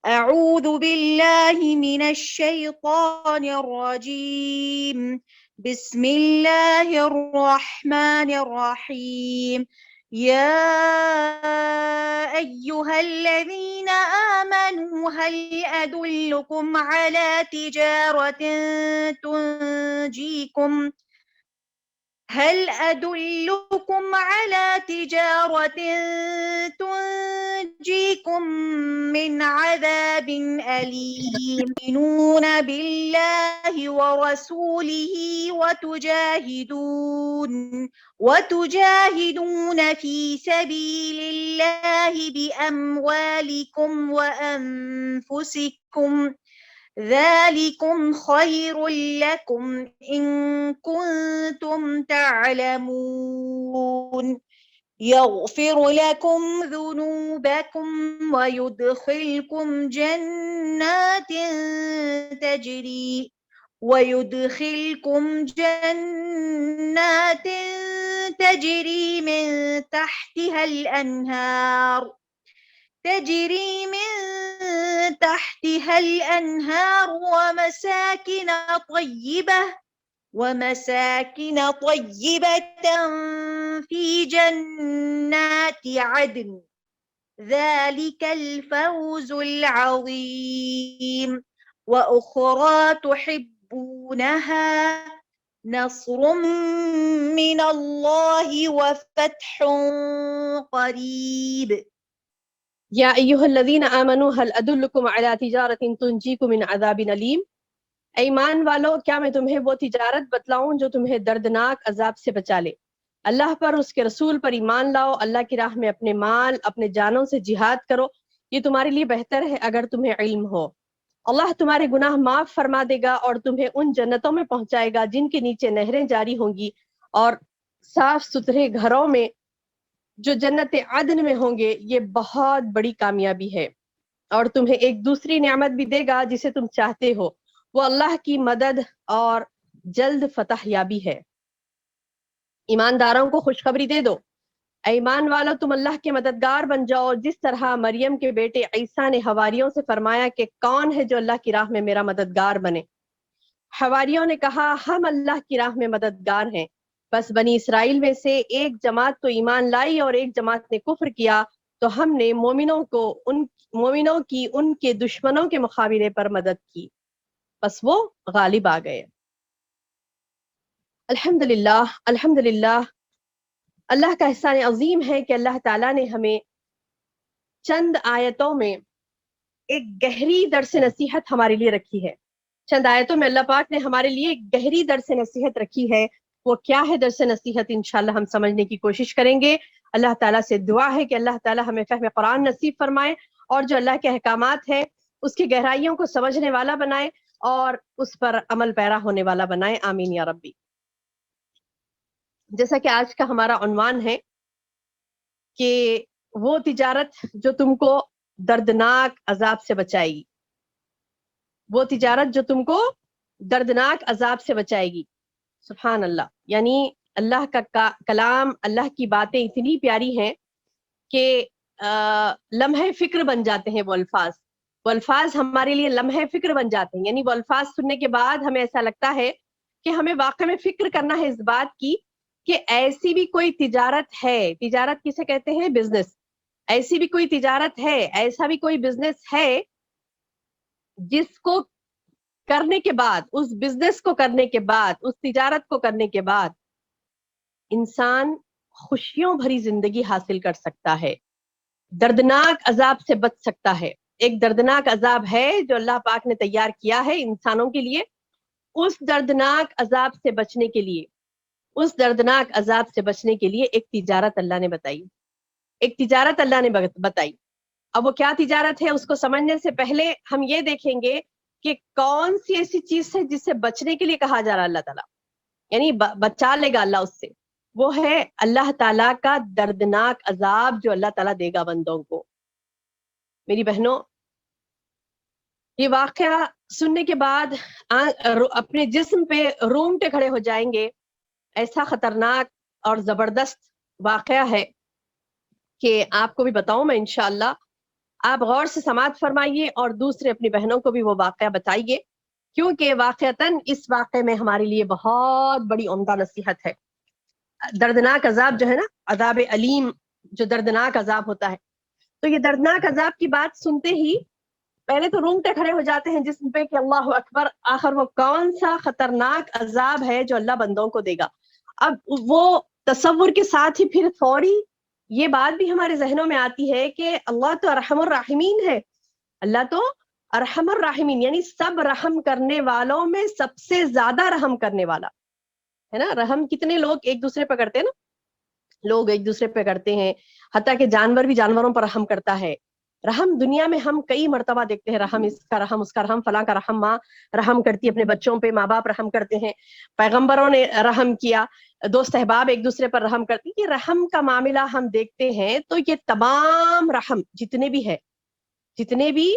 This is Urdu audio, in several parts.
أعوذ بالله من الشيطان الرجيم. بسم الله الرحمن الرحيم. يا أيها الذين آمنوا هل أدلكم على تجارة تنجيكم من عذاب أليم تؤمنون بالله ورسوله وتجاهدون في سبيل الله بأموالكم وأنفسكم ذلكم خير لكم إن كنتم تعلمون يغفر لكم ذنوبكم ويدخلكم جنات تجري من تحتها الأنهار ومساكن طيبة في جنات عدن ذلك الفوز العظيم. وأخرى تحبونها نصر من الله وفتح قريب. یا ایہا الذین آمنوا هل ادلکم علی تجارۃ تنجیکم من عذاب علیم، ایمان والو کیا میں تمہیں وہ تجارت بتلاؤں جو تمہیں دردناک عذاب سے بچا لے؟ اللہ پر، اس کے رسول پر ایمان لاؤ، اللہ کی راہ میں اپنے مال اپنے جانوں سے جہاد کرو، یہ تمہارے لیے بہتر ہے اگر تمہیں علم ہو۔ اللہ تمہارے گناہ معاف فرما دے گا اور تمہیں ان جنتوں میں پہنچائے گا جن کے نیچے نہریں جاری ہوں گی، اور صاف ستھرے گھروں میں جو جنت عدن میں ہوں گے۔ یہ بہت بڑی کامیابی ہے، اور تمہیں ایک دوسری نعمت بھی دے گا جسے تم چاہتے ہو، وہ اللہ کی مدد اور جلد فتح یابی ہے۔ ایمانداروں کو خوشخبری دے دو، اے ایمان والو تم اللہ کے مددگار بن جاؤ، جس طرح مریم کے بیٹے عیسیٰ نے حواریوں سے فرمایا کہ کون ہے جو اللہ کی راہ میں میرا مددگار بنے؟ حواریوں نے کہا ہم اللہ کی راہ میں مددگار ہیں۔ بس بنی اسرائیل میں سے ایک جماعت تو ایمان لائی اور ایک جماعت نے کفر کیا، تو ہم نے مومنوں کی ان کے دشمنوں کے مقابلے پر مدد کی، بس وہ غالب آ گئے۔ الحمدللہ الحمدللہ، اللہ کا احسان عظیم ہے کہ اللہ تعالیٰ نے ہمیں چند آیتوں میں ایک گہری درس نصیحت ہمارے لیے رکھی ہے۔ چند آیتوں میں اللہ پاک نے ہمارے لیے ایک گہری درس نصیحت رکھی ہے۔ وہ کیا ہے درس نصیحت؟ انشاءاللہ ہم سمجھنے کی کوشش کریں گے۔ اللہ تعالیٰ سے دعا ہے کہ اللہ تعالیٰ ہمیں فہم قرآن نصیب فرمائے، اور جو اللہ کے احکامات ہیں اس کی گہرائیوں کو سمجھنے والا بنائے اور اس پر عمل پیرا ہونے والا بنائے، آمین یا ربی۔ جیسا کہ آج کا ہمارا عنوان ہے کہ وہ تجارت جو تم کو دردناک عذاب سے بچائے گی، وہ تجارت جو تم کو دردناک عذاب سے بچائے گی۔ سبحان اللہ، یعنی اللہ کا کلام، اللہ کی باتیں اتنی پیاری ہیں کہ لمحے فکر بن جاتے ہیں۔ وہ الفاظ ہمارے لیے لمحے فکر بن جاتے ہیں، یعنی وہ الفاظ سننے کے بعد ہمیں ایسا لگتا ہے کہ ہمیں واقع میں فکر کرنا ہے اس بات کی کہ ایسی بھی کوئی تجارت ہے۔ تجارت کسے کہتے ہیں؟ بزنس۔ ایسی بھی کوئی تجارت ہے، ایسا بھی کوئی بزنس ہے جس کو کرنے کے بعد، اس بزنس کو کرنے کے بعد، اس تجارت کو کرنے کے بعد انسان خوشیوں بھری زندگی حاصل کر سکتا ہے، دردناک عذاب سے بچ سکتا ہے۔ ایک دردناک عذاب ہے جو اللہ پاک نے تیار کیا ہے انسانوں کے لیے۔ اس دردناک عذاب سے بچنے کے لیے، ایک تجارت اللہ نے بتائی، اب وہ کیا تجارت ہے اس کو سمجھنے سے پہلے ہم یہ دیکھیں گے کہ کون سی ایسی چیز ہے جس سے بچنے کے لیے کہا جا رہا اللہ تعالیٰ، یعنی بچا لے گا اللہ اس سے۔ وہ ہے اللہ تعالیٰ کا دردناک عذاب جو اللہ تعالیٰ دے گا بندوں کو۔ میری بہنوں، یہ واقعہ سننے کے بعد اپنے جسم پہ رونگٹے کھڑے ہو جائیں گے۔ ایسا خطرناک اور زبردست واقعہ ہے کہ آپ کو بھی بتاؤں میں انشاءاللہ آپ غور سے سماعت فرمائیے اور دوسرے اپنی بہنوں کو بھی وہ واقعہ بتائیے، کیونکہ واقعتاً اس واقعے میں ہمارے لیے بہت بڑی عمدہ نصیحت ہے۔ دردناک عذاب جو ہے نا، عذاب علیم، جو دردناک عذاب ہوتا ہے، تو یہ دردناک عذاب کی بات سنتے ہی پہلے تو رونگٹے کھڑے ہو جاتے ہیں جسم پہ کہ اللہ اکبر، آخر وہ کون سا خطرناک عذاب ہے جو اللہ بندوں کو دے گا۔ اب وہ تصور کے ساتھ ہی پھر فوری یہ بات بھی ہمارے ذہنوں میں آتی ہے کہ اللہ تو ارحم الراحمین ہے، اللہ تو ارحم الراحمین یعنی سب رحم کرنے والوں میں سب سے زیادہ رحم کرنے والا ہے نا۔ رحم کتنے لوگ ایک دوسرے پہ کرتے ہیں نا، لوگ ایک دوسرے پہ کرتے ہیں، حتیٰ کہ جانور بھی جانوروں پر رحم کرتا ہے۔ رحم دنیا میں ہم کئی مرتبہ دیکھتے ہیں، رحم اس کا رحم اس کا رحم، فلاں کا رحم، ماں رحم کرتی ہے اپنے بچوں پہ، ماں باپ رحم کرتے ہیں، پیغمبروں نے رحم کیا، دوست احباب ایک دوسرے پر رحم کرتی۔ یہ رحم کا معاملہ ہم دیکھتے ہیں تو یہ تمام رحم جتنے بھی ہے، جتنے بھی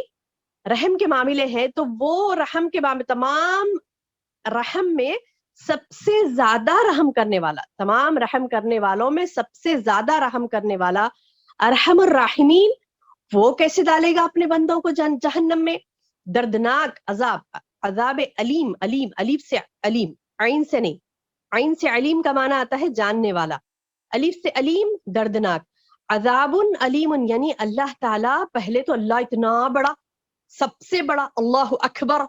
رحم کے معاملے ہیں، تو وہ رحم کے تمام رحم میں سب سے زیادہ رحم کرنے والا، تمام رحم کرنے والوں میں سب سے زیادہ رحم کرنے والا ارحم الراحمین، وہ کیسے ڈالے گا اپنے بندوں کو جہنم میں؟ دردناک عذاب، عذاب علیم، علیم الف سے علیم، عین سے نہیں، عین سے علیم کا معنی آتا ہے جاننے والا، الف سے علیم دردناک، عذاب علیم یعنی اللہ تعالیٰ، پہلے تو اللہ اتنا بڑا، سب سے بڑا، اللہ اکبر،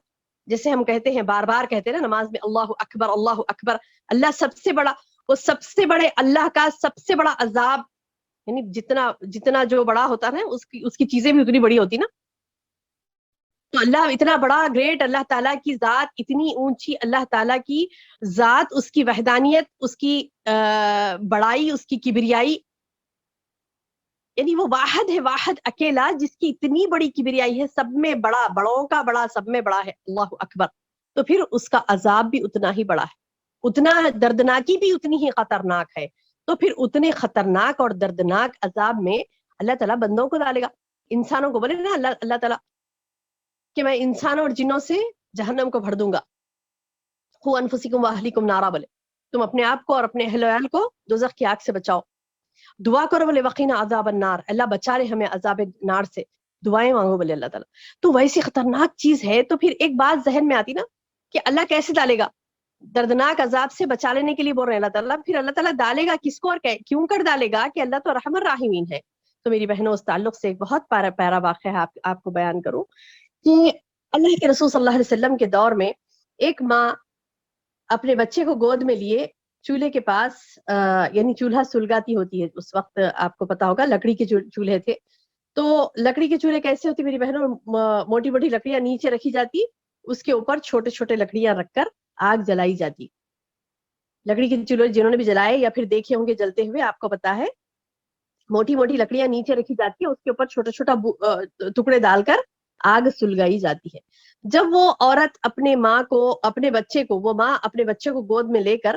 جیسے ہم کہتے ہیں بار بار کہتے ہیں نا نماز میں اللہ اکبر اللہ اکبر، اللہ سب سے بڑا، وہ سب سے بڑے اللہ کا سب سے بڑا عذاب، یعنی جتنا جو بڑا ہوتا ہے اس کی چیزیں بھی اتنی بڑی ہوتی نا، تو اللہ اتنا بڑا، گریٹ، اللہ تعالیٰ کی ذات اتنی اونچی، اللہ تعالیٰ کی ذات، اس کی وحدانیت، اس کی بڑائی، اس کی کبریائی، یعنی وہ واحد ہے، واحد اکیلا، جس کی اتنی بڑی کبریائی ہے، سب میں بڑا، بڑوں کا بڑا، سب میں بڑا ہے، اللہ اکبر، تو پھر اس کا عذاب بھی اتنا ہی بڑا ہے، اتنا دردناکی بھی اتنی ہی خطرناک ہے، تو پھر اتنے خطرناک اور دردناک عذاب میں اللہ تعالیٰ بندوں کو ڈالے گا۔ انسانوں کو بولے نا اللہ تعالیٰ کہ میں انسانوں اور جنوں سے جہنم کو بھر دوں گا، قوا انفسکم واہلیکم نارا، بولے تم اپنے آپ کو اور اپنے اہل ویال کو دوزخ کی آگ سے بچاؤ، دعا کرو بولے وقینا عذاب النار، اللہ بچا لے ہمیں عذاب نار سے، دعائیں مانگو بولے اللہ تعالیٰ۔ تو ویسی خطرناک چیز ہے، تو پھر ایک بات ذہن میں آتی نا کہ اللہ کیسے ڈالے گا؟ دردناک عذاب سے بچا لینے کے لیے بول رہے ہیں اللہ تعالیٰ، پھر اللہ تعالیٰ ڈالے گا کس کو اور کیوں کر ڈالے گا؟ کہ اللہ تو رحم الراحمین ہے۔ تو میری بہنوں، اس تعلق سے ایک بہت پیارا واقعہ ہے، آپ کو بیان کروں کہ اللہ کے رسول صلی اللہ علیہ وسلم کے دور میں ایک ماں اپنے بچے کو گود میں لیے چولہے کے پاس، یعنی چولہا سلگاتی ہوتی ہے، اس وقت آپ کو پتا ہوگا لکڑی کے چولہے تھے، تو لکڑی کے چولہے کیسے ہوتی میری بہنوں؟ موٹی موٹی لکڑیاں نیچے رکھی جاتی، اس کے اوپر چھوٹے چھوٹے لکڑیاں رکھ کر آگ جلائی جاتی۔ لکڑی کے چولہے جنہوں نے بھی جلائے یا پھر دیکھے ہوں گے جلتے ہوئے، آپ کو پتا ہے موٹی موٹی لکڑیاں نیچے رکھی جاتی ہے، اس کے اوپر چھوٹا چھوٹا ٹکڑے ڈال کر آگ سلگائی جاتی ہے۔ جب وہ عورت اپنے ماں کو، اپنے بچے کو، وہ ماں اپنے بچے کو گود میں لے کر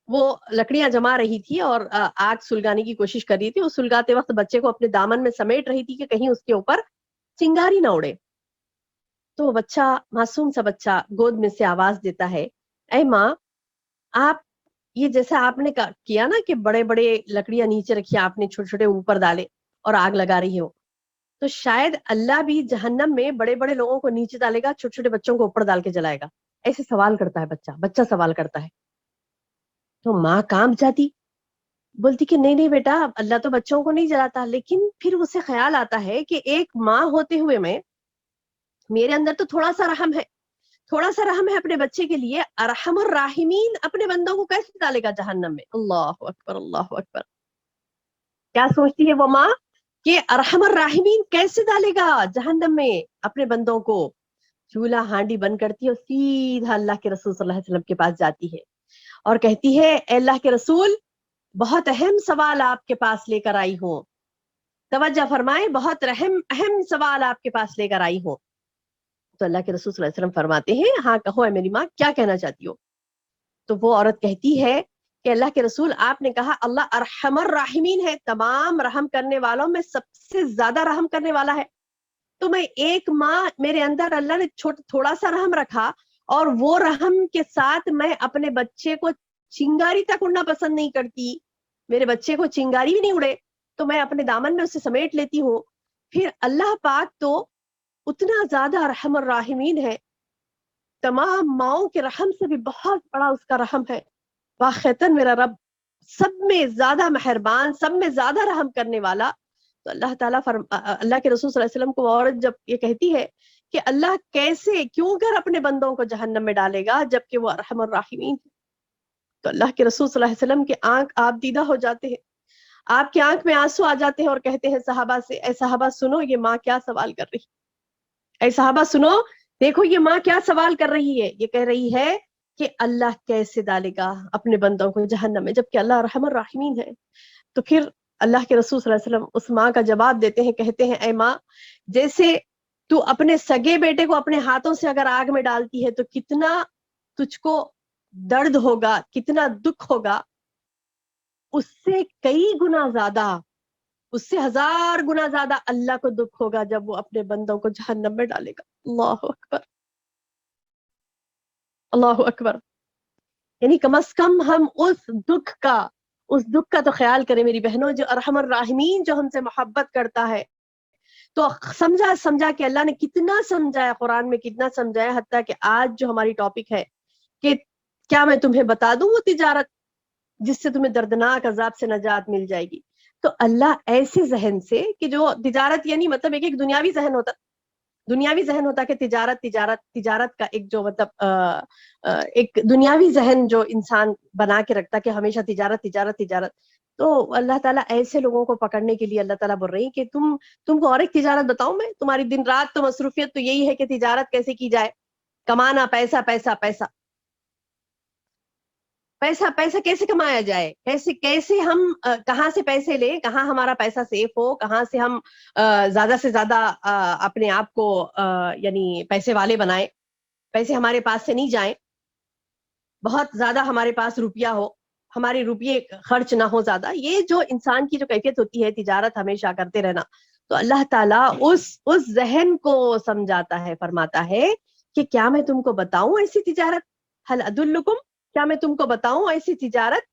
وہ لکڑیاں جما رہی تھی اور آگ سلگانے کی کوشش کر رہی تھی، اس سلگاتے وقت بچے کو اپنے دامن میں سمیٹ رہی تھی کہ کہیں اس کے اوپر چنگاری نہ اڑے۔ تو وہ بچہ، معصوم سا بچہ گود میں سے آواز دیتا ہے، اے ماں، آپ یہ جیسا آپ نے کیا نا کہ بڑے بڑے لکڑیاں نیچے رکھی، آپ نے چھوٹے چھوٹے اوپر ڈالے اور آگ لگا رہی ہو، تو شاید اللہ بھی جہنم میں بڑے بڑے لوگوں کو نیچے ڈالے گا، چھوٹے چھوٹے بچوں کو اوپر ڈال کے جلائے گا، ایسے سوال کرتا ہے بچہ سوال کرتا ہے۔ تو ماں کانپ جاتی، بولتی کہ نہیں بیٹا، اللہ تو بچوں کو نہیں جلاتا، لیکن پھر اسے خیال آتا ہے کہ ایک ماں ہوتے ہوئے میرے اندر تو تھوڑا سا رحم ہے اپنے بچے کے لیے، ارحم الراحمین اپنے بندوں کو کیسے ڈالے گا جہنم میں؟ اللہ اکبر اللہ اکبر، کیا سوچتی ہے وہ ماں کہ ارحم الراحمین کیسے ڈالے گا جہنم میں اپنے بندوں کو؟ چولہا ہانڈی بند کرتی ہے اور سیدھا اللہ کے رسول صلی اللہ علیہ وسلم کے پاس جاتی ہے اور کہتی ہے، اے اللہ کے رسول، بہت اہم سوال آپ کے پاس لے کر آئی ہوں، توجہ فرمائیں، بہت اہم سوال آپ کے پاس لے کر آئی ہوں۔ تو اللہ کے رسول صلی اللہ علیہ وسلم فرماتے ہیں، ہاں کہو اے میری ماں، کیا کہنا چاہتی ہو؟ تو وہ عورت کہتی ہے کہ اللہ کے رسول، آپ نے کہا اللہ ارحم الراحمین ہے، تمام رحم کرنے والوں میں سب سے زیادہ رحم کرنے والا ہے، تو میں ایک ماں، میرے اندر اللہ نے تھوڑا سا رحم رکھا، اور وہ رحم کے ساتھ میں اپنے بچے کو چنگاری تک اڑنا پسند نہیں کرتی، میرے بچے کو چنگاری بھی نہیں اڑے تو میں اپنے دامن میں اسے سمیٹ لیتی ہوں، پھر اللہ پاک تو اتنا زیادہ رحم الراحمین ہے، تمام ماؤں کے رحم سے بھی بہت بڑا اس کا رحم ہے. واقعتاً میرا رب سب میں زیادہ مہربان، سب میں زیادہ رحم کرنے والا. تو اللہ تعالیٰ اللہ کے رسول صلی اللہ علیہ وسلم کو عورت جب یہ کہتی ہے کہ اللہ کیسے کیوں کر اپنے بندوں کو جہنم میں ڈالے گا جبکہ وہ ارحم الراحمین ہے، تو اللہ کے رسول صلی اللہ علیہ وسلم کے آنکھ آپ دیدہ ہو جاتے ہیں، آپ کی آنکھ میں آنسو آ جاتے ہیں اور کہتے ہیں صحابہ سے، اے صحابہ سنو یہ ماں کیا سوال کر رہی، اے صحابہ سنو دیکھو یہ ماں کیا سوال کر رہی ہے، یہ کہہ رہی ہے کہ اللہ کیسے ڈالے گا اپنے بندوں کو جہنم میں جبکہ اللہ ارحم الراحمین ہے. تو پھر اللہ کے رسول صلی اللہ علیہ وسلم اس ماں کا جواب دیتے ہیں، کہتے ہیں اے ماں جیسے تو اپنے سگے بیٹے کو اپنے ہاتھوں سے اگر آگ میں ڈالتی ہے تو کتنا تجھ کو درد ہوگا، کتنا دکھ ہوگا، اس سے کئی گنا زیادہ، اس سے 1000 گنا زیادہ اللہ کو دکھ ہوگا جب وہ اپنے بندوں کو جہنم میں ڈالے گا. اللہ اکبر، اللہ اکبر. یعنی کم از کم ہم اس دکھ کا تو خیال کریں میری بہنوں، جو ارحم الراحمین جو ہم سے محبت کرتا ہے. تو سمجھا کہ اللہ نے کتنا سمجھایا، قرآن میں کتنا سمجھایا، حتیٰ کہ آج جو ہماری ٹاپک ہے کہ کیا میں تمہیں بتا دوں وہ تجارت جس سے تمہیں دردناک عذاب سے نجات مل جائے گی. تو اللہ ایسے ذہن سے کہ جو تجارت یعنی مطلب ایک دنیاوی ذہن ہوتا کہ تجارت کا ایک جو مطلب ایک دنیاوی ذہن جو انسان بنا کے رکھتا کہ ہمیشہ تجارت. تو اللہ تعالیٰ ایسے لوگوں کو پکڑنے کے لیے اللہ تعالیٰ بول رہی کہ تم کو اور ایک تجارت بتاؤں میں، تمہاری دن رات تو مصروفیت تو یہی ہے کہ تجارت کیسے کی جائے، کمانا، پیسہ پیسہ پیسہ پیسہ پیسہ کیسے کمایا جائے، کیسے ہم کہاں سے پیسے لیں، کہاں ہمارا پیسہ سیف ہو، کہاں سے ہم زیادہ سے زیادہ اپنے آپ کو یعنی پیسے والے بنائیں، پیسے ہمارے پاس سے نہیں جائیں، بہت زیادہ ہمارے پاس روپیہ ہو، ہمارے روپیے خرچ نہ ہو زیادہ. یہ جو انسان کی جو کیفیت ہوتی ہے تجارت ہمیشہ کرتے رہنا، تو اللہ تعالیٰ اس ذہن کو سمجھاتا ہے، فرماتا ہے کہ کیا میں تم کو بتاؤں ایسی تجارت، هل ادلکم، کیا میں تم کو بتاؤں ایسی تجارت،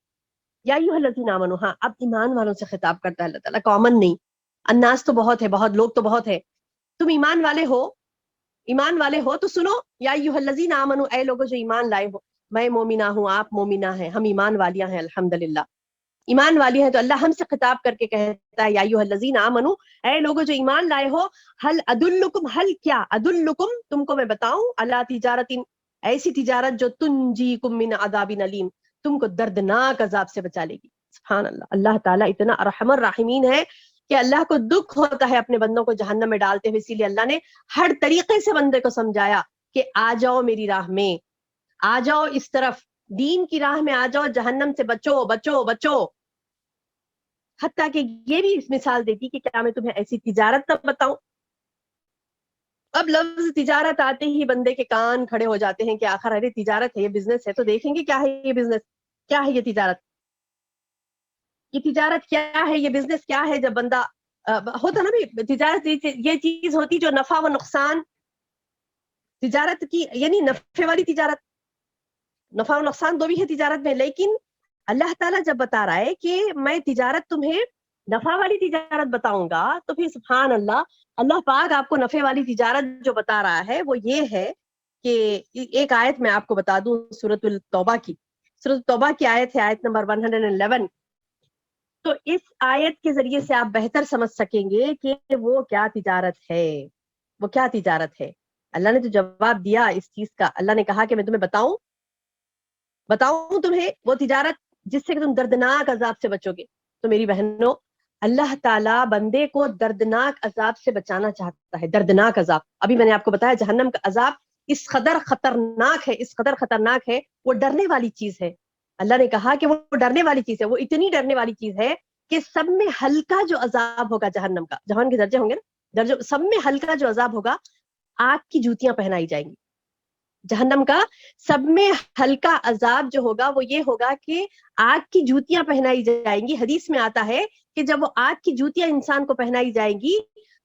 یا ایھا الذین آمنوا. ہاں اب ایمان والوں سے خطاب کرتا ہے اللہ تعالیٰ، کامن نہیں، الناس تو بہت ہے، بہت لوگ تو بہت ہے، تم ایمان والے ہو تو سنو، یا ایھا الذین آمنوا، اے لوگوں جو ایمان لائے ہو، میں مومنہ ہوں، آپ مومنہ ہیں، ہم ایمان والیاں ہیں، الحمدللہ ایمان والی ہیں. تو اللہ ہم سے خطاب کر کے کہتا ہے یا ایھا الذین آمنوا، اے لوگوں جو ایمان لائے ہو، هل ادلکم، ہل کیا، ادلکم تم کو میں بتاؤں، علی تجارت، ایسی تجارت جو تنجیکم من عذاب علیم، تم کو دردناک عذاب سے بچا لے گی. سبحان اللہ. اللہ تعالیٰ اتنا ارحم الراحمین ہے کہ اللہ کو دکھ ہوتا ہے اپنے بندوں کو جہنم میں ڈالتے ہوئے، اسی لیے اللہ نے ہر طریقے سے بندے کو سمجھایا کہ آ جاؤ میری راہ میں، آ جاؤ اس طرف، دین کی راہ میں آ جاؤ، جہنم سے بچو بچو بچو. حتیٰ کہ یہ بھی اس مثال دیتی کہ کیا میں تمہیں ایسی تجارت تب بتاؤں. اب لفظ تجارت آتے ہی بندے کے کان کھڑے ہو جاتے ہیں کہ آخر ارے تجارت ہے، یہ بزنس ہے، تو دیکھیں گے کیا ہے یہ بزنس، کیا ہے یہ تجارت کیا ہے، یہ بزنس کیا ہے. جب بندہ ہوتا نا بھی تجارت یہ چیز ہوتی جو نفع و نقصان تجارت کی، یعنی نفع والی تجارت، نفع و نقصان دو بھی ہے تجارت میں. لیکن اللہ تعالیٰ جب بتا رہا ہے کہ میں تجارت تمہیں نفع والی تجارت بتاؤں گا، تو پھر سبحان اللہ، اللہ پاک آپ کو نفع والی تجارت جو بتا رہا ہے وہ یہ ہے کہ ایک آیت میں آپ کو بتا دوں، سورۃ التوبہ کی آیت ہے، آیت نمبر 111. تو اس آیت کے ذریعے سے آپ بہتر سمجھ سکیں گے کہ وہ کیا تجارت ہے. اللہ نے تو جواب دیا اس چیز کا. اللہ نے کہا کہ میں تمہیں بتاؤں تمہیں وہ تجارت جس سے کہ تم دردناک عذاب سے بچو گے. تو میری بہنوں، اللہ تعالیٰ بندے کو دردناک عذاب سے بچانا چاہتا ہے. دردناک عذاب، ابھی میں نے آپ کو بتایا جہنم کا عذاب اس قدر خطرناک ہے، وہ ڈرنے والی چیز ہے. اللہ نے کہا کہ وہ ڈرنے والی چیز ہے، وہ اتنی ڈرنے والی چیز ہے کہ سب میں ہلکا جو عذاب ہوگا جہنم کا، جہنم کے درجے ہوں گے نا، سب میں ہلکا جو عذاب ہوگا، آگ کی جوتیاں پہنائی جائیں گی. جہنم کا سب میں ہلکا عذاب جو ہوگا وہ یہ ہوگا کہ آگ کی جوتیاں پہنائی جائیں گی. حدیث میں آتا ہے کہ جب وہ آگ کی جوتیاں انسان کو پہنائی جائیں گی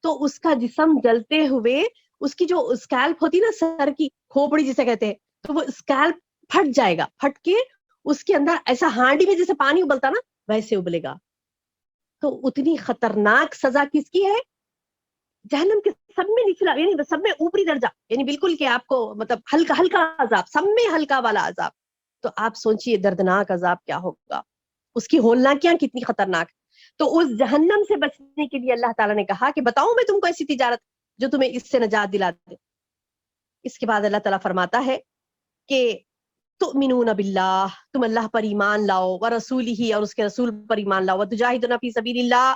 تو اس کا جسم جلتے ہوئے، اس کی جو اسکیلپ ہوتی نا، سر کی کھوپڑی جسے کہتے ہیں، تو وہ اسکیلپ پھٹ جائے گا، پھٹ کے اس کے اندر ایسا ہانڈی میں جیسے پانی ابلتا نا ویسے ابلے گا. تو اتنی خطرناک سزا کس کی ہے؟ جہنم کے سب میں نچلا یعنی سب میں اوپری درجہ یعنی بالکل کہ آپ کو مطلب ہلکا ہلکا عذاب, سب میں ہلکا والا عذاب. تو آپ سوچئے دردناک عذاب کیا ہوگا, اس کی ہولناکیاں کتنی خطرناک. تو اس جہنم سے بچنے کے لیے اللہ تعالیٰ نے کہا کہ بتاؤں میں تم کو ایسی تجارت جو تمہیں اس سے نجات دلا دے. اس کے بعد اللہ تعالیٰ فرماتا ہے کہ تؤمنون باللہ, تم اللہ پر ایمان لاؤ, ورسولہ, اور اس کے رسول پر ایمان لاؤ, وتجاہدون فی سبیل اللہ,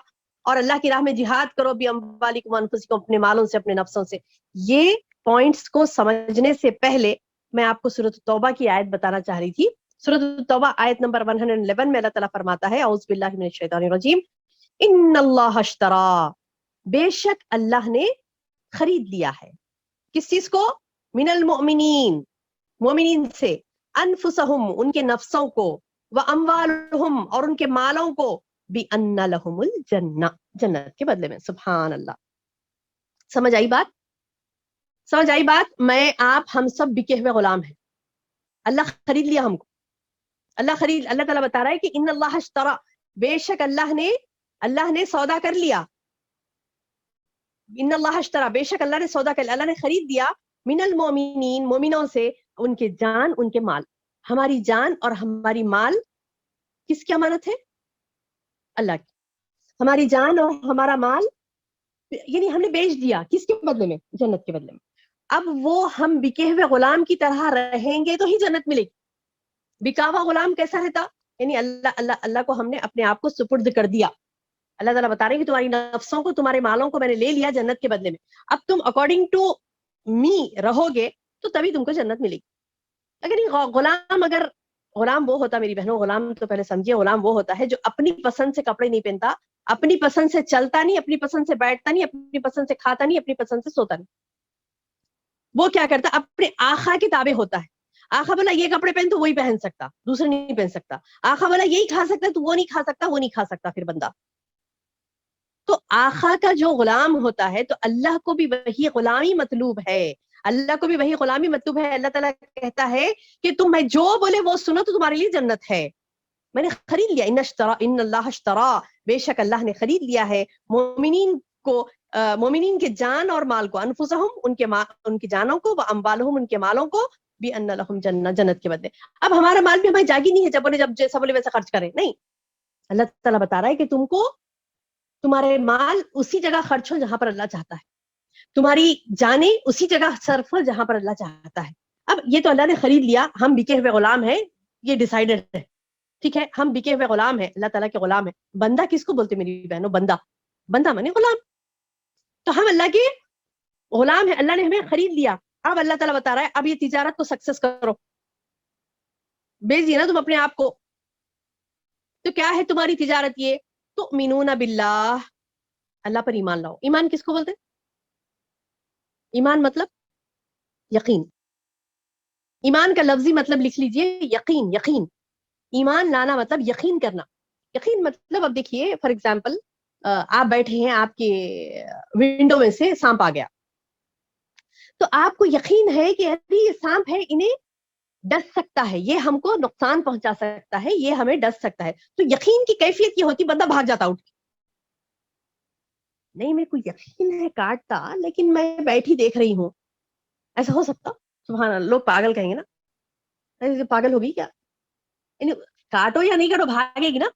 اور اللہ کی راہ میں جہاد کرو, باموالکم وانفسکم, اپنے مالوں سے اپنے نفسوں سے. یہ پوائنٹس کو سمجھنے سے پہلے میں آپ کو سورۃ التوبہ کی آیت بتانا چاہ رہی تھی. سورۃ التوبہ آیت نمبر 111 میں اللہ تعالیٰ فرماتا ہے اعوذ باللہ من الشیطان الرجیم, ان اللہ اشترا, بے شک اللہ نے خرید لیا ہے. کس چیز کو؟ من المؤمنین, مومنین سے, انفسہم, ان کے نفسوں کو, واموالہم, اور ان کے مالوں کو, بِأَنَّ لَهُمُ الْجَنَّةَ, جنت کے بدلے میں. سبحان اللہ. سمجھ آئی بات؟ سمجھ آئی بات؟ میں آپ ہم سب بکے ہوئے غلام ہیں. اللہ خرید لیا ہم کو. اللہ تعالیٰ بتا رہا ہے کہ ان اللہ اشترا, بے شک اللہ نے سودا کر لیا. ان اللہ اشترا, بے شک اللہ نے سودا کر لیا, اللہ نے خرید دیا, من المؤمنین, مومنوں سے, ان کے جان, ان کے مال. ہماری جان اور ہماری مال کس کی امانت ہے؟ اللہ کی. ہماری جان اور ہمارا مال یعنی ہم نے بیچ دیا, کس کے بدلے میں؟ جنت کے بدلے میں. اب وہ ہم بکے ہوئے غلام کی طرح رہیں گے تو ہی جنت ملے گی. بکا ہوا غلام کیسا رہتا؟ یعنی اللہ کو ہم نے اپنے آپ کو سپرد کر دیا. اللہ تعالیٰ بتا رہے ہیں کہ تمہاری نفسوں کو, تمہارے مالوں کو میں نے لے لیا جنت کے بدلے میں. اب تم اکارڈنگ ٹو می رہو گے تو تبھی تم کو جنت ملے گی. اگر غلام وہ ہوتا, میری بہنوں, غلام تو پہلے سمجھیے, غلام وہ ہوتا ہے جو اپنی پسند سے کپڑے نہیں پہنتا, اپنی پسند سے چلتا نہیں, اپنی پسند سے بیٹھتا نہیں, اپنی پسند سے کھاتا نہیں, اپنی پسند سے سوتا نہیں. وہ کیا کرتا؟ اپنے آقا کے تابع ہوتا ہے. آقا بولا یہ کپڑے پہن تو وہی پہن سکتا, دوسرے نہیں پہن سکتا. آقا بولا یہی کھا سکتا تو وہ نہیں کھا سکتا, وہ نہیں کھا سکتا پھر بندہ. تو آقا کا جو غلام ہوتا ہے تو اللہ کو بھی وہی غلامی مطلوب ہے, اللہ کو بھی وہی غلامی مطلوب ہے. اللہ تعالیٰ کہتا ہے کہ تم میں جو بولے وہ سنو تو تمہارے لیے جنت ہے, میں نے خرید لیا. ان اللہ اشترا, بے شک اللہ نے خرید لیا ہے مومنین کو, مومنین کے جان اور مال کو, انفسہم, ان کی جانوں کو, واموالہم, ان کے مالوں کو, بِأَنَّ لَهُمْ جنہ, جنت کے بدلے. اب ہمارا مال بھی ہماری جاگی نہیں ہے جب جیسا بولے ویسا خرچ کریں, نہیں. اللہ تعالیٰ بتا رہا ہے کہ تم کو تمہارے مال اسی جگہ خرچ ہو جہاں پر اللہ چاہتا ہے, تمہاری جانیں اسی جگہ صرف ہو جہاں پر اللہ چاہتا ہے. اب یہ تو اللہ نے خرید لیا, ہم بکے ہوئے غلام ہیں, یہ ڈیسائیڈڈ ہے, ٹھیک ہے, ہم بکے ہوئے غلام ہیں, اللہ تعالیٰ کے غلام ہیں. بندہ کس کو بولتے میری بہنوں؟ بندہ مانے غلام. تو ہم اللہ کے غلام ہیں, اللہ نے ہمیں خرید لیا. اب اللہ تعالیٰ بتا رہا ہے اب یہ تجارت کو سکسیس کرو, بیچ دیے نا تم اپنے آپ کو. تو کیا ہے تمہاری تجارت؟ یہ تؤمنون باللہ, اللہ پر ایمان لاؤ. ایمان کس کو بولتے؟ ایمان مطلب یقین. ایمان کا لفظی مطلب لکھ لیجئے, یقین. ایمان لانا مطلب یقین کرنا. یقین مطلب, اب دیکھیے فار ایگزامپل, آپ بیٹھے ہیں, آپ کے ونڈو میں سے سانپ آ گیا, تو آپ کو یقین ہے کہ یہ سانپ ہے, انہیں ڈس سکتا ہے, یہ ہم کو نقصان پہنچا سکتا ہے, یہ ہمیں ڈس سکتا ہے. تو یقین کی کیفیت یہ ہوتی, بندہ بھاگ جاتا اٹھ کے. نہیں میرے کو یقین ہے کاٹتا, لیکن میں بیٹھی دیکھ رہی ہوں. ایسا ہو سکتا؟ سبحان اللہ, لوگ پاگل کہیں گے نا, پاگل ہوگی کیا, یعنی کاٹو یا نہیں کاٹو بھاگے گی نا.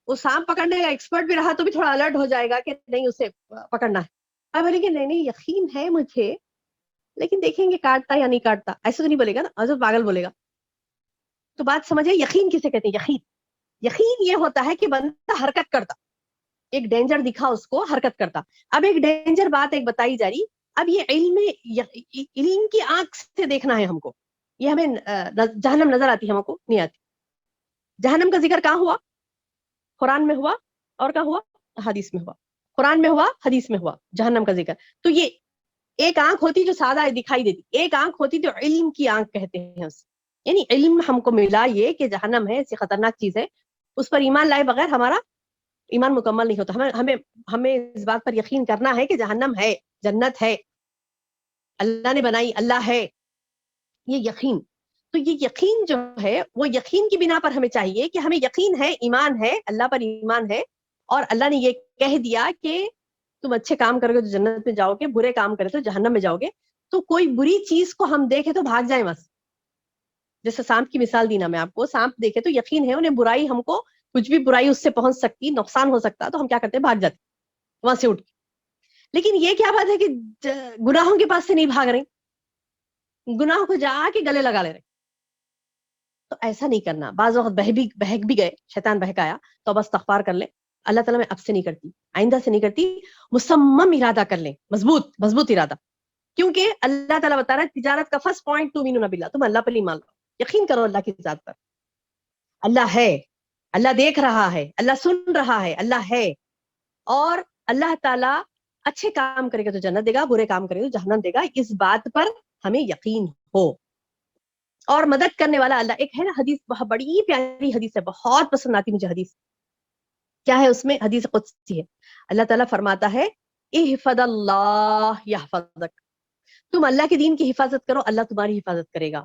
وہ سانپ پکڑنے کا ایکسپرٹ بھی رہا تو بھی تھوڑا الرٹ ہو جائے گا کہ نہیں اسے پکڑنا ہے. اب بولے کہ نہیں یقین ہے مجھے, لیکن دیکھیں گے کاٹتا یا نہیں کاٹتا. ایسا تو نہیں بولے گا نا, ایسا پاگل بولے گا. تو بات سمجھے, یقین کسے کہتے ہیں؟ یقین یہ ہوتا ہے کہ بندہ حرکت کرتا, ایک ڈینجر دکھا اس کو, حرکت کرتا. اب ایک ڈینجر بات ایک بتائی جا رہی, اب یہ علم کی آنکھ سے دیکھنا ہے ہم کو. یہ ہمیں جہنم نظر آتی ہے, ہم کو نہیں آتی. جہنم کا ذکر کہاں ہوا؟ قرآن میں ہوا, اور کہاں ہوا؟ حدیث میں ہوا. قرآن میں ہوا, حدیث میں ہوا, جہنم کا ذکر. تو یہ ایک آنکھ ہوتی جو سادہ دکھائی دیتی, ایک آنکھ ہوتی جو علم کی آنکھ کہتے ہیں اس. یعنی علم ہم کو ملا یہ کہ جہنم ہے, ایسی خطرناک چیز ہے, اس پر ایمان لائے بغیر ہمارا ایمان مکمل نہیں ہوتا. ہمیں اس بات پر یقین کرنا ہے کہ جہنم ہے, جنت ہے, اللہ نے بنائی, اللہ ہے, یہ یقین. تو یہ یقین جو ہے وہ یقین کی بنا پر ہمیں چاہیے کہ ہمیں یقین ہے, ایمان ہے, اللہ پر ایمان ہے, اور اللہ نے یہ کہہ دیا کہ تم اچھے کام کرو گے تو جنت میں جاؤ گے, برے کام کرے تو جہنم میں جاؤ گے. تو کوئی بری چیز کو ہم دیکھے تو بھاگ جائیں بس. جیسے سانپ کی مثال دی نا میں آپ کو, سانپ دیکھے تو یقین ہے انہیں برائی, ہم کو کچھ بھی برائی اس سے پہنچ سکتی, نقصان ہو سکتا, تو ہم کیا کرتے ہیں, بھاگ جاتے وہاں سے اٹھ کے. لیکن یہ کیا بات ہے کہ گناہوں کے پاس سے نہیں بھاگ رہے, گناہوں کو جا کے گلے لگا لے رہے. تو ایسا نہیں کرنا. بعض وقت بہک بھی گئے, شیطان بہکایا, تو بس استغفار کر لیں, اللہ تعالیٰ میں اب سے نہیں کرتی, آئندہ سے نہیں کرتی, مصمم ارادہ کر لیں, مضبوط ارادہ. کیونکہ اللہ تعالیٰ بتا رہا ہے تجارت کا فرسٹ پوائنٹ تؤمنون باللہ, تم اللہ پر ایمان لاؤ, یقین کرو اللہ کی ذات پر. اللہ ہے, اللہ دیکھ رہا ہے, اللہ سن رہا ہے, اللہ ہے, اور اللہ تعالیٰ اچھے کام کرے گا تو جنت دے گا, برے کام کرے گا تو جہنم دے گا. اس بات پر ہمیں یقین ہو. اور مدد کرنے والا اللہ. ایک ہے نا حدیث, بہت بڑی پیاری حدیث ہے, بہت پسند آتی مجھے حدیث. کیا ہے اس میں؟ حدیث قدسی ہے. اللہ تعالیٰ فرماتا ہے احفظ اللہ یحفظک, تم اللہ کے دین کی حفاظت کرو, اللہ تمہاری حفاظت کرے گا.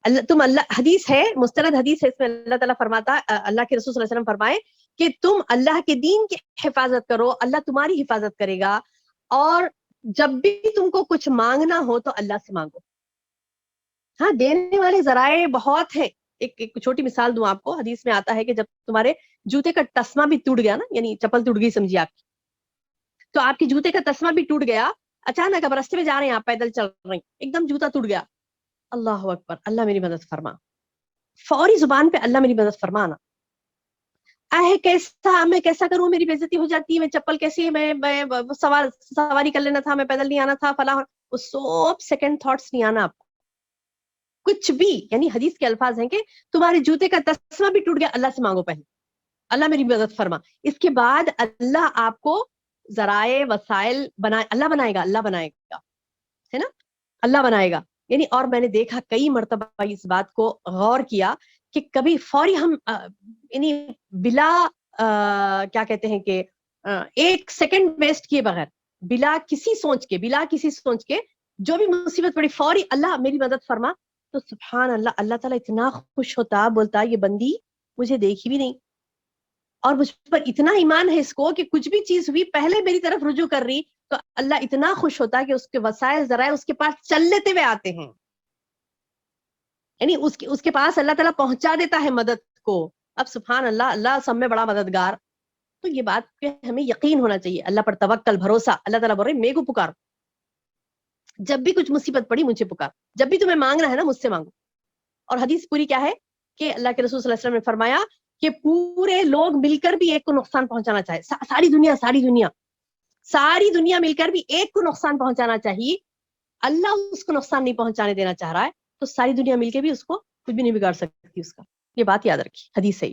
حدیث ہے, مستند حدیث ہے, اس میں اللہ تعالیٰ فرماتا ہے, اللہ کے رسول صلی اللہ علیہ وسلم فرمائے کہ تم اللہ کے دین کی حفاظت کرو, اللہ تمہاری حفاظت کرے گا. اور جب بھی تم کو کچھ مانگنا ہو تو اللہ سے مانگو. ہاں, دینے والے ذرائع بہت ہیں. ایک چھوٹی مثال دوں آپ کو. حدیث میں آتا ہے کہ جب تمہارے جوتے کا تسمہ بھی ٹوٹ گیا نا, یعنی چپل ٹوٹ گئی سمجھیے آپ کی, تو آپ کے جوتے کا تسمہ بھی ٹوٹ گیا, اچانک اب راستے میں جا رہے ہیں, آپ پیدل چل رہے ہیں, ایک دم جوتا ٹوٹ گیا, اللہ اکبر, اللہ میری مدد فرما. فوری زبان پہ اللہ میری مدد فرمانا. کیسا میں کیسا کروں, میری بے عزتی ہو جاتی ہے, میں چپل کیسی, میں سواری کر لینا تھا, میں پیدل نہیں آنا تھا, فلاں. وہ سب سیکنڈ تھاٹس نہیں آنا آپ کو کچھ بھی. یعنی حدیث کے الفاظ ہیں کہ تمہارے جوتے کا تسمہ بھی ٹوٹ گیا, اللہ سے مانگو پہلے, اللہ میری مدد فرما. اس کے بعد اللہ آپ کو ذرائع وسائل اللہ بنائے گا, ہے نا, اللہ بنائے گا. یعنی اور میں نے دیکھا کئی مرتبہ اس بات کو غور کیا کہ کبھی فوری ہم یعنی بلا کیا کہتے ہیں کہ ایک سیکنڈ ویسٹ کیے بغیر, بلا کسی سوچ کے جو بھی مصیبت پڑی فوری اللہ میری مدد فرما. تو سبحان اللہ, اللہ تعالیٰ اتنا خوش ہوتا, بولتا یہ بندی مجھے دیکھی بھی نہیں, اور مجھ پر اتنا ایمان ہے اس کو کہ کچھ بھی چیز ہوئی پہلے میری طرف رجوع کر رہی, تو اللہ اتنا خوش ہوتا کہ اس کے وسائل ذرائع اس کے پاس چل لیتے ہوئے آتے ہیں. یعنی اس کے پاس اللہ تعالیٰ پہنچا دیتا ہے مدد کو. اب سبحان اللہ, اللہ سب میں بڑا مددگار. تو یہ بات پہ ہمیں یقین ہونا چاہیے, اللہ پر توکل, بھروسہ. اللہ تعالیٰ بول رہے میرے کو پکار, جب بھی کچھ مصیبت پڑی مجھے پکار, جب بھی تمہیں مانگنا ہے نا مجھ سے مانگو. اور حدیث پوری کیا ہے کہ اللہ کے رسول صلی اللہ علیہ وسلم نے فرمایا کہ پورے لوگ مل کر بھی ایک کو نقصان پہنچانا چاہے, ساری دنیا مل کر بھی ایک کو نقصان پہنچانا چاہیے, اللہ اس کو نقصان نہیں پہنچانے دینا چاہ رہا ہے, تو ساری دنیا مل کے بھی اس کو کچھ بھی نہیں بگاڑ سکتی اس کا. یہ بات یاد رکھی, حدیث ہے,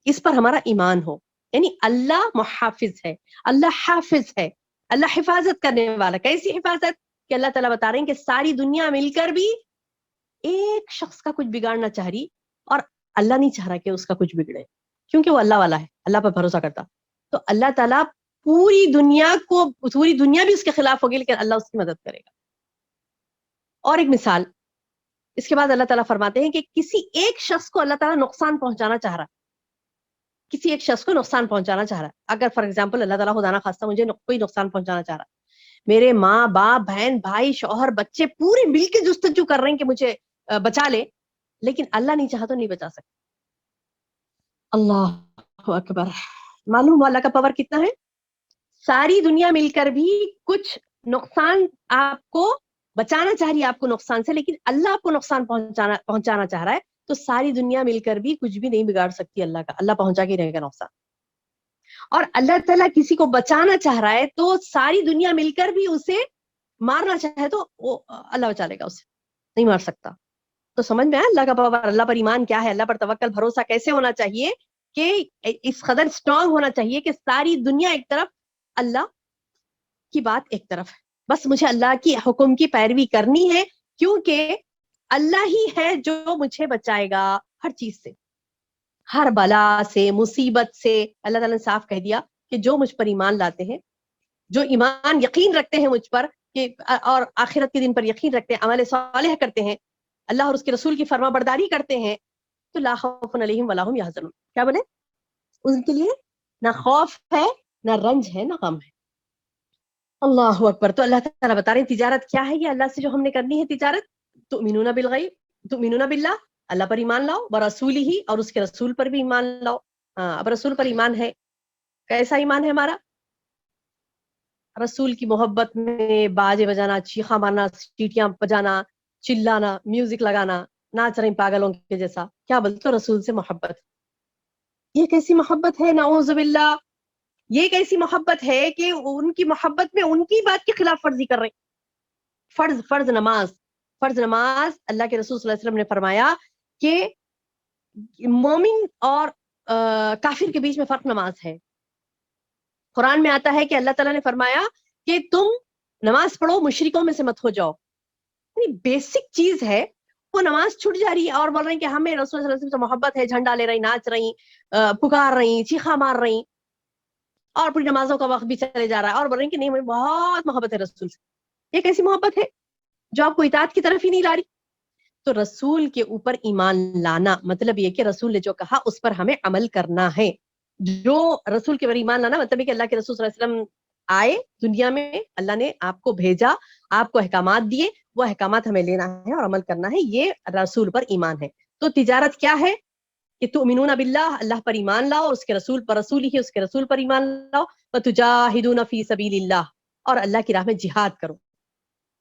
اس پر ہمارا ایمان ہو. یعنی اللہ محافظ ہے, اللہ حافظ ہے, اللہ حفاظت کرنے والا. کیسی حفاظت کہ اللہ تعالیٰ بتا رہے ہیں کہ ساری دنیا مل کر بھی ایک شخص کا کچھ بگاڑنا چاہ رہی, اور اللہ نہیں چاہ رہا کہ اس کا کچھ بگڑے, کیونکہ وہ اللہ والا ہے, اللہ پر بھروسہ کرتا. تو اللہ تعالیٰ پوری دنیا بھی اس کے خلاف ہوگی, لیکن اللہ اس کی مدد کرے گا. اور ایک مثال, اس کے بعد اللہ تعالیٰ فرماتے ہیں کہ کسی ایک شخص کو اللہ تعالیٰ نقصان پہنچانا چاہ رہا, اگر فار ایگزامپل اللہ تعالیٰ خدا نہ خواستہ مجھے کوئی نقصان پہنچانا چاہ رہا, میرے ماں باپ بہن بھائی شوہر بچے پورے مل کے جستجو کر رہے ہیں کہ مجھے بچا لے, لیکن اللہ نہیں چاہا تو نہیں بچا سکتا. اللہ اکبر. معلوم ہوا اللہ کا پاور کتنا ہے. ساری دنیا مل کر بھی کچھ نقصان آپ کو بچانا چاہ رہی ہے, آپ کو نقصان سے, لیکن اللہ آپ کو نقصان پہنچانا چاہ رہا ہے, تو ساری دنیا مل کر بھی کچھ بھی نہیں بگاڑ سکتی اللہ کا, اللہ پہنچا کے رہے گا نقصان. اور اللہ تعالیٰ کسی کو بچانا چاہ رہا ہے تو ساری دنیا مل کر بھی اسے مارنا چاہے تو وہ اللہ بچا لے گا, اسے نہیں مار سکتا. تو سمجھ میں آیا اللہ کا پاور, اللہ پر ایمان کیا ہے, اللہ پر توکل بھروسہ کیسے ہونا چاہیے کہ اس قدر اسٹرانگ ہونا چاہیے کہ ساری دنیا ایک طرف, اللہ کی بات ایک طرف ہے, بس مجھے اللہ کی حکم کی پیروی کرنی ہے, کیونکہ اللہ ہی ہے جو مجھے بچائے گا ہر چیز سے, ہر بلا سے, مصیبت سے. اللہ تعالیٰ نے صاف کہہ دیا کہ جو مجھ پر ایمان لاتے ہیں, جو ایمان یقین رکھتے ہیں مجھ پر, کہ اور آخرت کے دن پر یقین رکھتے ہیں, عمل صالح کرتے ہیں, اللہ اور اس کے رسول کی فرما برداری کرتے ہیں, تو لا خوف علیہم ولا هم یحزنون. کیا بولے؟ ان کے لیے نہ خوف ہے نہ رنج ہے نہ غم ہے. اللہ اکبر. تو اللہ تعالیٰ بتا رہے ہیں تجارت کیا ہے یہ اللہ سے جو ہم نے کرنی ہے تجارت. تؤمنون بالغیب، تؤمنون باللہ، اللہ پر ایمان لاؤ، ورسولہ، اور اس کے رسول پر بھی ایمان لاؤ. اب رسول پر ایمان ہے، کیسا ایمان ہے ہمارا؟ رسول کی محبت میں باجے بجانا، چیخا مارنا، سیٹیاں بجانا، چلانا، میوزک لگانا، ناچ رہے پاگلوں کے جیسا. کیا بولتے ہو؟ رسول سے محبت. یہ کیسی محبت ہے؟ نعوذ باللہ. یہ کیسی محبت ہے کہ ان کی محبت میں ان کی بات کی خلاف ورزی کر رہے ہیں. فرض نماز اللہ کے رسول صلی اللہ علیہ وسلم نے فرمایا کہ مومن اور کافر کے بیچ میں فرق نماز ہے. قرآن میں آتا ہے کہ اللہ تعالیٰ نے فرمایا کہ تم نماز پڑھو، مشرکوں میں سے مت ہو جاؤ. یعنی بیسک چیز ہے، وہ نماز چھوٹ جا رہی ہے اور بول رہی ہیں کہ ہمیں رسول صلی اللہ علیہ وسلم سے محبت ہے، جھنڈا لے رہی، ناچ رہی، پکار رہی، چیخا مار رہی، اور پوری نمازوں کا وقت بھی چلے جا رہا ہے اور بول رہی ہیں کہ نہیں ہمیں بہت محبت ہے رسول سے. یہ کیسی محبت ہے جو آپ کو اطاعت کی طرف ہی نہیں لا رہی؟ تو رسول کے اوپر ایمان لانا مطلب یہ کہ رسول نے جو کہا اس پر ہمیں عمل کرنا ہے. جو رسول کے اوپر ایمان لانا مطلب یہ کہ اللہ کے رسول صلی اللہ علیہ وسلم آئے دنیا میں، اللہ نے آپ کو بھیجا، آپ کو احکامات دیے، وہ احکامات ہمیں لینا ہے اور عمل کرنا ہے. یہ رسول پر ایمان ہے. تو تجارت کیا ہے کہ تؤمنون باللہ، اللہ پر ایمان لاؤ، اس کے رسول پر، رسول ہی اس کے رسول پر ایمان لاؤ، وتجاہدون فی سبیل اللہ، اور اللہ کی راہ میں جہاد کرو.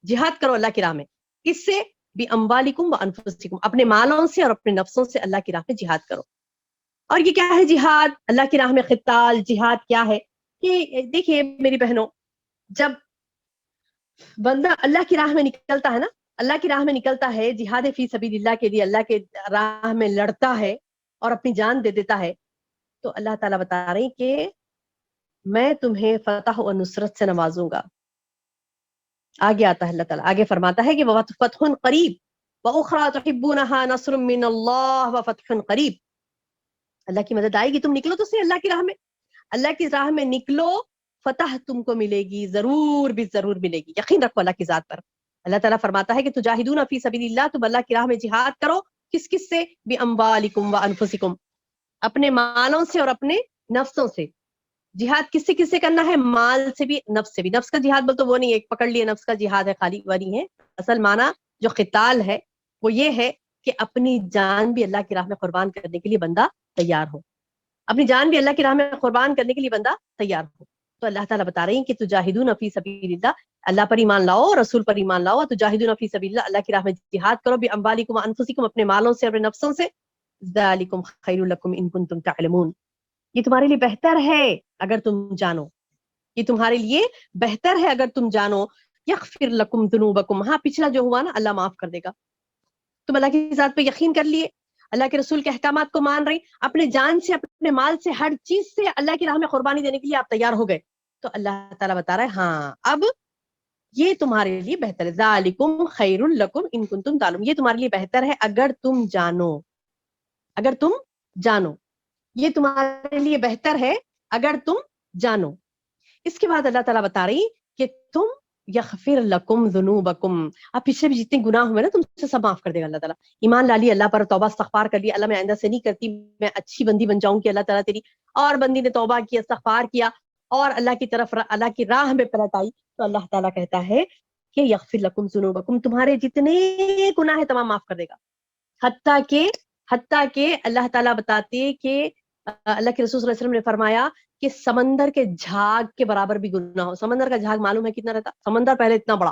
جہاد کرو اللہ کی راہ میں. کس سے؟ بِأَمْوَالِكُمْ وَأَنفُسِكُمْ، اپنے مالوں سے اور اپنے نفسوں سے اللہ کی راہ میں جہاد کرو. اور یہ کیا ہے جہاد؟ اللہ کی راہ میں قتال. جہاد کیا ہے کہ دیکھیے میری بہنوں، جب بندہ اللہ کی راہ میں نکلتا ہے نا، اللہ کی راہ میں نکلتا ہے، جہاد فی سبیل اللہ کے لیے اللہ کے راہ میں لڑتا ہے اور اپنی جان دے دیتا ہے، تو اللہ تعالیٰ بتا رہے ہیں کہ میں تمہیں فتح و نصرت سے نوازوں گا. آگے آتا ہے اللہ تعالیٰ، آگے فرماتا ہے کہ وَفَتْحٌ قَرِيب وَأُخْرَى تُحِبُّونَهَا نَصْرٌ مِّنَ اللَّهِ وَفَتْحٌ قَرِيب. اللہ کی مدد آئے گی، تم نکلو تو صحیح اللہ کی راہ میں، اللہ کی راہ میں نکلو، فتح تم کو ملے گی، ضرور بھی ضرور ملے گی. یقین رکھو اللہ کی ذات پر. اللہ تعالیٰ فرماتا ہے کہ تجاہدون فی سبیل اللہ، تم اللہ کی راہ میں جہاد کرو. کس کس سے؟ بِأَمْوَالِكُمْ وَأَنفُسِكُمْ، اپنے مالوں سے اور اپنے نفسوں سے. جہاد کس سے کرنا ہے؟ مال سے بھی، نفس سے بھی. نفس کا جہاد بول تو وہ نہیں ایک پکڑ لیے نفس کا جہاد ہے خالی، وہ نہیں ہے. اصل معنی جو قتال ہے وہ یہ ہے کہ اپنی جان بھی اللہ کی راہ میں قربان کرنے کے لیے بندہ تیار ہو. اپنی جان بھی اللہ کی راہ میں قربان کرنے کے لیے بندہ تیار ہو. تو اللہ تعالیٰ بتا رہی ہیں کہ تجاہدون فی سبیل اللہ، اللہ پر ایمان لاؤ، رسول پر ایمان لاؤ. تجاہدون فی سبیل اللہ، اللہ کی راہ میں جہاد کرو، باموالکم وانفسکم، اپنے مالوں سے اور اپنے نفسوں سے. ذالکم خیر لکم ان کنتم تعلمون، یہ تمہارے لیے بہتر ہے اگر تم جانو. یہ تمہارے لیے بہتر ہے اگر تم جانو. یغفر لکم ذنوبکم، ہاں پچھلا جو ہوا نا اللہ معاف کر دے گا. تم اللہ کی ذات پہ یقین کر لیے، اللہ کے رسول کے احکامات کو مان رہی، اپنے جان سے اپنے مال سے ہر چیز سے اللہ کی راہ میں قربانی دینے کے لیے آپ تیار ہو گئے، تو اللہ تعالیٰ بتا رہا ہے ہاں اب یہ تمہارے لیے بہتر ہے. ذالکم خیر لکم ان کنتم تعلمون، یہ تمہارے لیے بہتر ہے اگر تم جانو. اگر تم جانو، یہ تمہارے لیے بہتر ہے اگر تم جانو. اس کے بعد اللہ تعالیٰ بتا رہی کہ تم یغفر لکم ذنوبکم، آپ پچھلے بھی جتنے گناہ ہوئے نا تم سے سب معاف کر دے گا اللہ تعالیٰ. ایمان لا لی اللہ پر، توبہ استغفار کر لیا، اللہ میں آئندہ سے نہیں کرتی، میں اچھی بندی بن جاؤں کہ اللہ تعالیٰ تیری، اور بندی نے توبہ کیا، استغفار کیا اور اللہ کی طرف اللہ کی راہ میں پلٹ آئی، تو اللہ تعالیٰ کہتا ہے کہ یغفر لکم ذنوبکم، تمہارے جتنے گناہ ہیں تمام معاف کر دے گا. حتیٰ کہ اللہ تعالیٰ بتاتے کہ اللہ کے رسول صلی اللہ علیہ وسلم نے فرمایا کہ سمندر کے جھاگ کے برابر بھی گناہ ہو. سمندر کا جھاگ معلوم ہے کتنا رہتا؟ سمندر پہلے اتنا بڑا،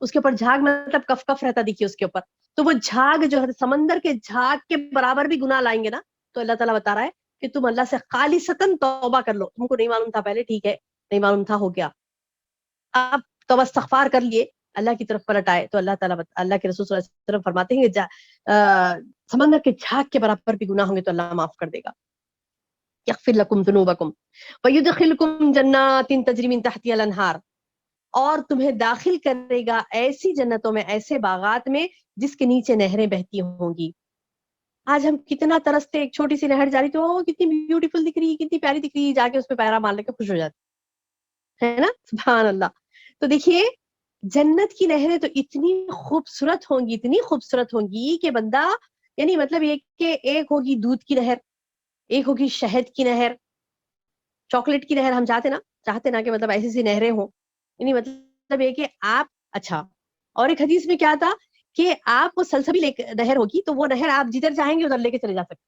اس کے اوپر جھاگ مطلب کف کف رہتا دیکھیے اس کے اوپر، تو وہ جھاگ جو ہے سمندر کے جھاگ کے برابر بھی گناہ لائیں گے نا، تو اللہ تعالیٰ بتا رہا ہے کہ تم اللہ سے خالصتاً توبہ کر لو. تم کو نہیں معلوم تھا پہلے، ٹھیک ہے نہیں معلوم تھا، ہو گیا، اب توبہ استغفار کر لیے، اللہ کی طرف پلٹ آئے، تو اللہ تعالیٰ اللہ کے رسول صلی اللہ علیہ وسلم فرماتے ہیں کہ سمندر کے جھاگ کے برابر بھی گناہ ہوں گے تو اللہ معاف کر دے گا. یغفر لکم ذنوبکم ویدخلکم جنات تجری من تحتها الانہار، اور تمہیں داخل کرے گا ایسی جنتوں میں، ایسے باغات میں جس کے نیچے نہریں بہتی ہوں گی. آج ہم کتنا ترستے، ایک چھوٹی سی نہر جاری تو کتنی بیوٹیفل دکھ رہی، کتنی پیاری دکھ رہی، جا کے اس پہ پیرا مار لے کے خوش ہو جاتے ہے نا، سبحان اللہ. تو دیکھیے جنت کی نہریں تو اتنی خوبصورت ہوں گی، اتنی خوبصورت ہوں گی کہ بندہ، یعنی مطلب ایک ہوگی دودھ کی نہر، ایک ہوگی شہد کی نہر، چاکلیٹ کی نہر ہم چاہتے نا کہ مطلب ایسی سی نہریں ہوں، یعنی مطلب یہ کہ آپ اچھا، اور ایک حدیث میں کیا تھا کہ آپ وہ سلسبیل نہر ہوگی تو وہ نہر آپ جدھر چاہیں گے ادھر لے کے چلے جا سکتے.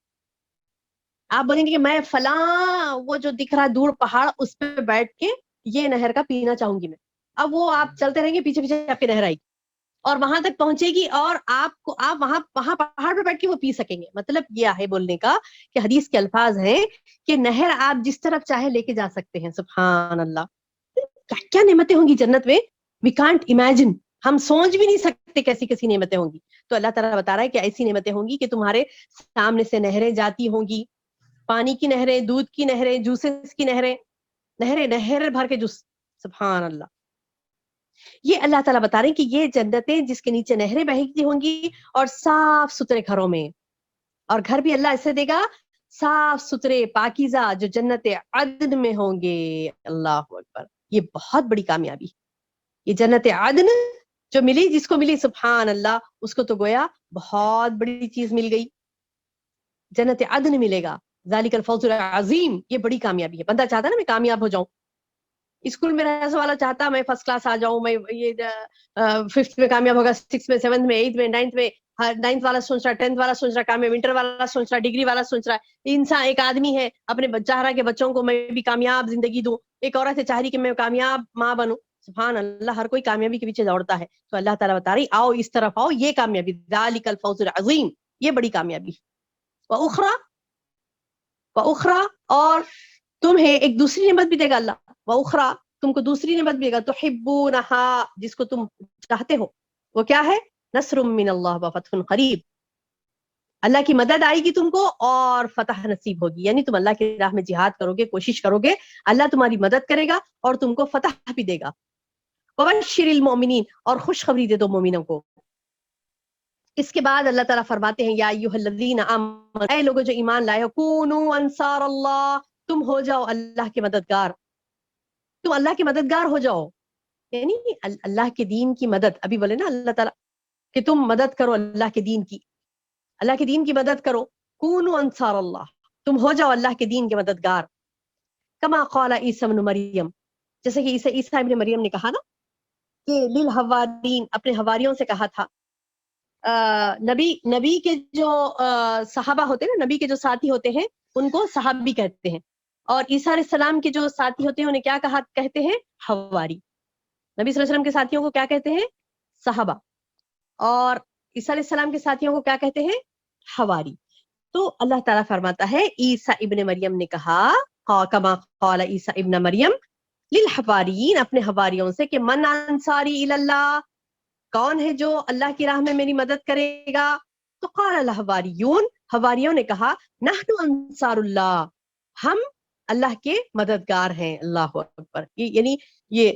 آپ بولیں گے کہ میں فلاں وہ جو دکھ رہا دور پہاڑ اس پہ بیٹھ کے یہ نہر کا پینا چاہوں گی میں. اب وہ آپ چلتے رہیں گے، پیچھے پیچھے آپ کی نہر آئے گی اور وہاں تک پہنچے گی اور آپ وہاں پہاڑ پہ بیٹھ کے وہ پی سکیں گے. مطلب یہ ہے بولنے کا کہ حدیث کے الفاظ ہیں کہ نہر آپ جس طرف چاہے لے کے جا سکتے ہیں. سبحان اللہ، کیا نعمتیں ہوں گی جنت میں، وی کانٹ امیجن، ہم سوچ بھی نہیں سکتے کیسی کیسی نعمتیں ہوں گی. تو اللہ تعالیٰ بتا رہا ہے کہ ایسی نعمتیں ہوں گی کہ تمہارے سامنے سے نہریں جاتی ہوں گی، پانی کی نہریں، دودھ کی نہریں، جوسز کی نہریں، نہر بھر کے جوس. سبحان اللہ. یہ اللہ تعالیٰ بتا رہے ہیں کہ یہ جنتیں جس کے نیچے نہریں بہتی ہوں گی اور صاف ستھرے گھروں میں، اور گھر بھی اللہ ایسے دے گا صاف ستھرے پاکیزہ جو جنت عدن میں ہوں گے. اللہ اکبر، یہ بہت بڑی کامیابی. یہ جنت عدن جو ملی، جس کو ملی سبحان اللہ، اس کو تو گویا بہت بڑی چیز مل گئی. جنت عدن ملے گا، ذالک الفوز العظیم، یہ بڑی کامیابی ہے. بندہ چاہتا ہے نا میں کامیاب ہو جاؤں، اسکول میں رہنے والا چاہتا میں فرسٹ کلاس آ جاؤں، میں یہ 5th میں کامیاب ہوگا، 6th میں، 7th میں، 8th میں، 9th میں. 9th والا سوچ رہا ہے، 10th والا سوچ رہا ہے کامیاب، انٹر والا سوچ رہا ہے، ڈگری والا سوچ رہا ہے. انسان ایک آدمی ہے اپنے چاہ رہا ہے کہ بچوں کو میں بھی کامیاب زندگی دوں، ایک عورت ہے چاہ رہی کہ میں کامیاب ماں بنوں. سبحان اللہ، ہر کوئی کامیابی کے پیچھے دوڑتا ہے. تو اللہ تعالیٰ بتا رہی آؤ اس طرف آؤ، یہ کامیابی ذالک الفوز العظیم، یہ بڑی کامیابی. وَأُخْرَى، اور تمہیں ایک دوسری نعمت بھی دے گا اللہ. وَأُخْرَى، تم کو دوسری نعمت بھی دے گا، تحبونها، جس کو تم چاہتے ہو. وہ کیا ہے؟ نصر من اللہ وفتح قریب، اللہ کی مدد آئے گی تم کو اور فتح نصیب ہوگی. یعنی تم اللہ کی راہ میں جہاد کرو گے، کوشش کرو گے، اللہ تمہاری مدد کرے گا اور تم کو فتح بھی دے گا. وَبَشِّرِ الْمُؤْمِنِينَ، اور خوشخبری دے دو مومنوں کو. اس کے بعد اللہ تعالیٰ فرماتے ہیں یا ایھا الذین آمنوا، اے لوگوں جو ایمان لائے ہو، کونوا انصار اللہ، تم ہو جاؤ اللہ کے مددگار، تم اللہ کے مددگار ہو جاؤ. یعنی اللہ کے دین کی مدد، ابھی بولے نا اللہ تعالیٰ کہ تم مدد کرو اللہ کے دین کی، اللہ کے دین کی مدد کرو. کونوا انصار اللہ، تم ہو جاؤ اللہ کے دین کے مددگار. کما قال عیسی ابن مریم، جیسے کہ عیسیٰ ابن مریم نے کہا نا کہ للحوارین، اپنے حواریوں سے کہا تھا. نبی کے جو صحابہ ہوتے ہیں نا، نبی کے جو ساتھی ہوتے ہیں ان کو صحابی کہتے ہیں، اور عیسیٰ علیہ السلام کے جو ساتھی ہوتے ہیں انہیں کیا کہتے ہیں؟ حواری. نبی صلی اللہ علیہ وسلم کے ساتھیوں کو کیا کہتے ہیں؟ صحابہ. اور عیسیٰ علیہ السلام کے ساتھیوں کو کیا کہتے ہیں؟ حواری. تو اللہ تعالیٰ فرماتا ہے عیسیٰ ابن مریم نے کہا کما قال عیسیٰ ابن مریم للحواریین، اپنے حواریوں سے کہ من انصاری الی اللہ، کون ہے جو اللہ کی راہ میں میری مدد کرے گا؟ تو قال الحواریون، حواریوں نے کہا نحن انصار اللہ، ہم اللہ کے مددگار ہیں. اللہ اکبر. یعنی یہ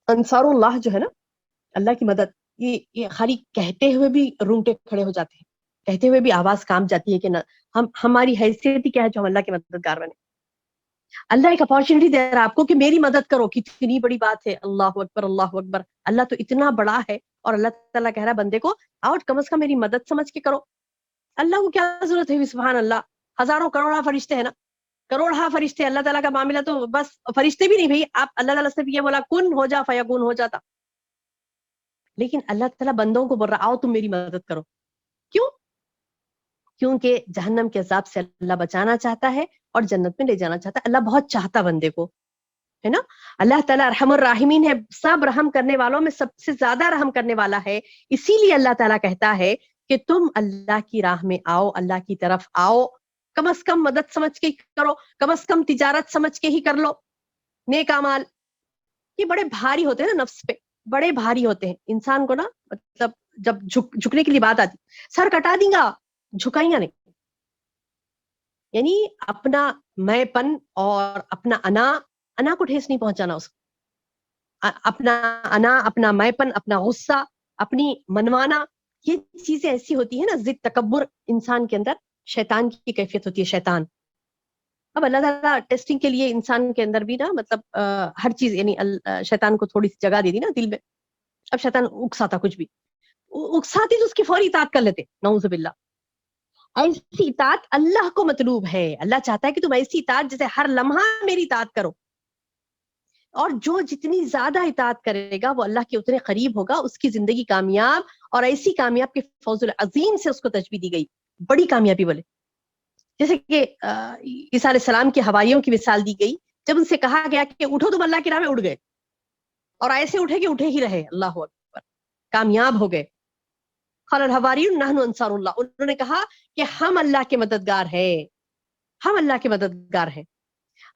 انصار اللہ جو ہے نا، اللہ کی مدد، یہ خالی کہتے ہوئے بھی رونگٹے کھڑے ہو جاتے ہیں، کہتے ہوئے بھی آواز کام جاتی ہے کہ ہماری حیثیت ہی کیا ہے جو ہم اللہ کے مددگار بنے. اللہ ایک اپارچونٹی دے رہا ہے آپ کو کہ میری مدد کرو. کتنی بڑی بات ہے. اللہ اکبر، اللہ اکبر. اللہ تو اتنا بڑا ہے اور اللہ تعالیٰ کہہ رہا ہے بندے کو آؤ کم از کم میری مدد سمجھ کے کرو. اللہ کو کیا ضرورت ہے؟ سبحان اللہ، ہزاروں کروڑا فرشتے ہیں نا، کروڑا فرشتے. اللہ تعالیٰ کا معاملہ تو بس فرشتے بھی نہیں بھائی، آپ اللہ تعالیٰ سے یہ بولا کن ہو جا فیکون ہو جاتا. لیکن اللہ تعالیٰ بندوں کو بول رہا آؤ تم میری مدد کرو. کیوں؟ کیونکہ جہنم کے عذاب سے اللہ بچانا چاہتا ہے اور جنت میں لے جانا چاہتا ہے. اللہ بہت چاہتا بندے کو، ہے نا. اللہ تعالیٰ ارحم الراحمین ہے، سب رحم کرنے والوں میں سب سے زیادہ رحم کرنے والا ہے. اسی لیے اللہ تعالیٰ کہتا ہے کہ تم اللہ کی راہ میں آؤ، اللہ کی طرف آؤ، کم از کم مدد سمجھ کے ہی کرو، کم از کم تجارت سمجھ کے ہی کر لو. نیک اعمال یہ بڑے بھاری ہوتے ہیں نا، نفس پہ بڑے بھاری ہوتے ہیں. انسان کو نا مطلب جب جھکنے کے لیے بات آتی، سر کٹا دیں گا، جھکائیں گا نہیں. یعنی اپنا میں پن اور اپنا انا کو ٹھیس نہیں پہنچانا، اس کو اپنا انا، اپنا میں پن، اپنا غصہ، اپنی منوانا، یہ چیزیں ایسی ہوتی ہیں نا، ضد تکبر انسان کے اندر شیطان کی کیفیت ہوتی ہے. شیطان اب اللہ تعالیٰ ٹیسٹنگ کے لیے انسان کے اندر بھی نا مطلب ہر چیز، یعنی شیطان کو تھوڑی سی جگہ دے دی نا دل میں. اب شیطان اکساتا کچھ بھی اکساتی تو اس کی فوری اطاعت کر لیتے، نعوذ باللہ. ایسی اطاعت اللہ کو مطلوب ہے. اللہ چاہتا ہے کہ تم ایسی اطاعت جیسے ہر لمحہ میری اطاعت کرو. اور جو جتنی زیادہ اطاعت کرے گا وہ اللہ کے اتنے قریب ہوگا, اس کی زندگی کامیاب, اور ایسی کامیاب کے فوز العظیم سے اس کو تشبیہ دی گئی, بڑی کامیابی بولے. جیسے کہ عیسیٰ علیہ السلام کے حواریوں کی مثال دی گئی, جب ان سے کہا گیا کہ اٹھو تم اللہ کی راہ میں, اٹھ گئے, اور ایسے اٹھے کہ اٹھے ہی رہے, اللہ اکبر, کامیاب ہو گئے. قال الحواریون نحن انصار اللہ, انہوں نے کہا کہ ہم اللہ کے مددگار ہیں, ہم اللہ کے مددگار ہیں.